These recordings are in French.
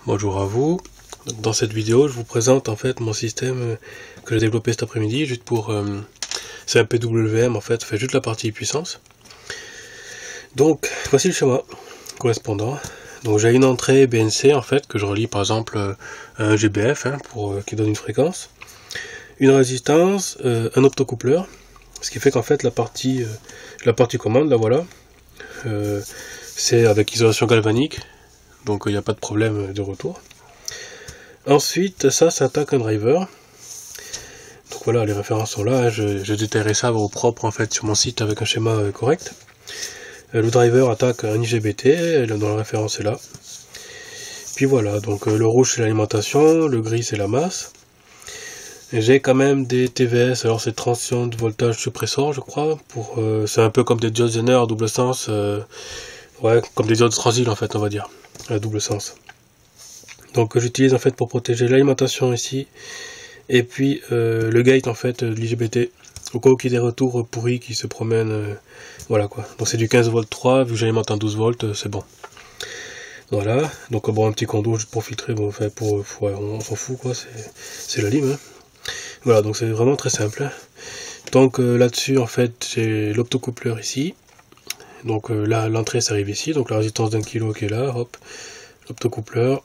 Bonjour à vous. Dans cette vidéo, je vous présente en fait mon système que j'ai développé cet après-midi, juste pour c'est un PWM en fait, fait juste la partie puissance. Donc voici le schéma correspondant. Donc j'ai une entrée BNC en fait que je relie par exemple à un GBF pour qui donne une fréquence, une résistance, un optocoupleur, ce qui fait qu'en fait la partie commande là voilà, c'est avec isolation galvanique. Donc il n'y a pas de problème de retour. Ensuite, ça attaque un driver. Donc voilà, les références sont là. Je détaillerai ça au propre en fait sur mon site avec un schéma correct. Le driver attaque un IGBT, dont la référence est là. Puis voilà, donc le rouge c'est l'alimentation, le gris c'est la masse. J'ai quand même des TVS, alors c'est transition de voltage suppresseur je crois. C'est un peu comme des diodes Zener à double sens. Ouais, comme des diodes transil en fait on va dire. À double sens. Donc j'utilise en fait pour protéger l'alimentation ici et puis le gate en fait de l'IGBT au cas où il y a des retours pourris qui se promènent, voilà quoi. Donc c'est du 15 volts 3, vu que j'alimente en 12 volts c'est bon. Voilà, donc bon un petit conduit juste pour filtrer, bon, enfin ouais, on s'en fout quoi, c'est la lime. Voilà, donc c'est vraiment très simple. Donc là-dessus en fait j'ai l'optocoupleur ici. Donc là l'entrée ça arrive ici, donc la résistance d'1 kg qui est là, hop, l'optocoupleur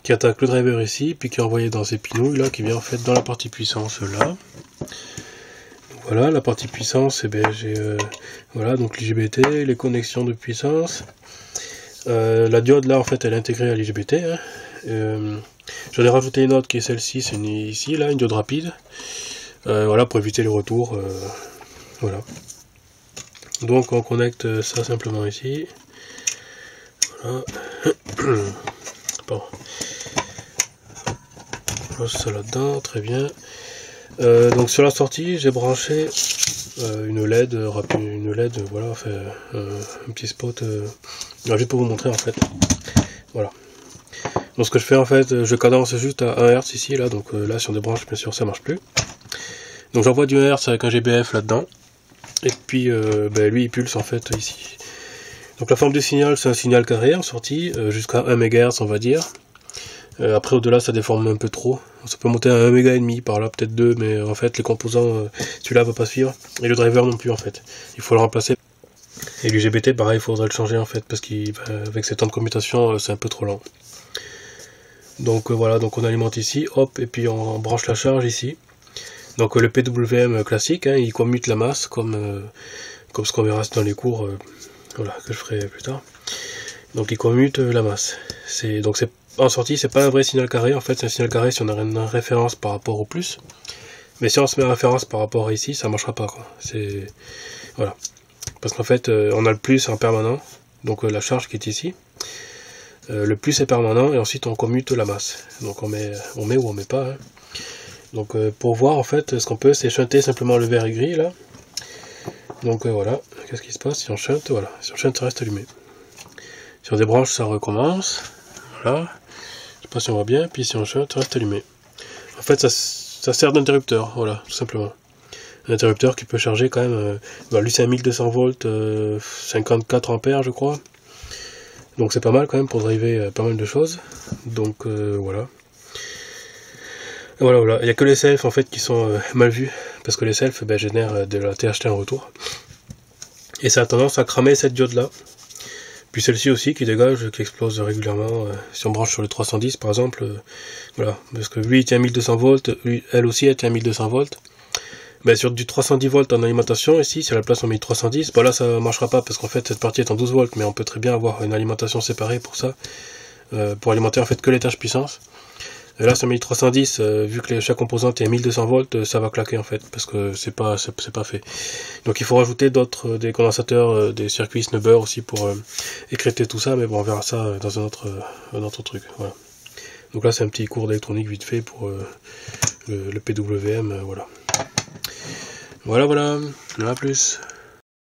qui attaque le driver ici, puis qui est envoyé dans ces pinouilles là, qui vient en fait dans la partie puissance là. Donc, voilà, la partie puissance, et bien j'ai voilà, donc l'IGBT, les connexions de puissance. La diode là en fait elle est intégrée à l'IGBT. J'en ai rajouté une autre qui est celle-ci, c'est ici là, une diode rapide. Voilà, pour éviter les retours. Voilà. Donc on connecte ça simplement ici. Voilà. Bon. On pose ça là-dedans, très bien. Donc sur la sortie, j'ai branché une LED, voilà, enfin, un petit spot, juste pour vous montrer en fait. Voilà. Donc ce que je fais en fait, je cadence juste à 1 Hz ici, là, donc là si on débranche, bien sûr, ça marche plus. Donc j'envoie du 1 Hz avec un GBF là-dedans. Et puis lui il pulse en fait ici. Donc la forme du signal c'est un signal carré en sortie, jusqu'à 1 MHz on va dire. Après au-delà ça déforme un peu trop. Ça peut monter à 1 méga et demi par là, peut-être 2, mais en fait les composants, celui-là va pas suivre. Et le driver non plus en fait. Il faut le remplacer. Et l'UGBT pareil, il faudrait le changer en fait, parce qu'avec ces temps de commutation c'est un peu trop lent. Donc voilà, donc on alimente ici, hop, et puis on branche la charge ici. Donc le PWM classique, il commute la masse comme ce qu'on verra dans les cours, voilà, que je ferai plus tard. Donc il commute la masse. Donc c'est en sortie, c'est pas un vrai signal carré, en fait c'est un signal carré si on a une référence par rapport au plus. Mais si on se met en référence par rapport à ici, ça marchera pas quoi. C'est voilà. Parce qu'en fait on a le plus en permanent, donc la charge qui est ici. Le plus est permanent et ensuite on commute la masse. Donc on met ou on met pas. Donc pour voir en fait ce qu'on peut, c'est shunter simplement le vert et gris là. Donc voilà, qu'est-ce qui se passe si on shunt? Voilà, si on shunt ça reste allumé. Si on débranche ça recommence. Voilà, je sais pas si on voit bien, puis si on shunt ça reste allumé. En fait ça sert d'interrupteur, voilà, tout simplement. Un interrupteur qui peut charger quand même, lui c'est un 1200 volts, 54 ampères je crois. Donc c'est pas mal quand même pour driver pas mal de choses. Donc voilà. Voilà, il n'y a que les selfs en fait qui sont mal vus, parce que les selfs génèrent de la THT en retour. Et ça a tendance à cramer cette diode là. Puis celle-ci aussi qui dégage, qui explose régulièrement. Si on branche sur le 310 par exemple, voilà, parce que lui il tient 1200 volts, elle aussi elle tient 1200 volts. Mais sur du 310 volts en alimentation, ici, si à la place on met 310, là ça marchera pas, parce qu'en fait cette partie est en 12 volts, mais on peut très bien avoir une alimentation séparée pour ça, pour alimenter en fait que l'étage puissance. Et là, sur 1310, vu que chaque composante est à 1200 volts, ça va claquer en fait, parce que c'est pas fait. Donc il faut rajouter des condensateurs, des circuits snubber aussi pour écrêter tout ça, mais bon, on verra ça dans un autre truc. Voilà. Donc là, c'est un petit cours d'électronique vite fait pour le PWM, voilà. Voilà, à plus.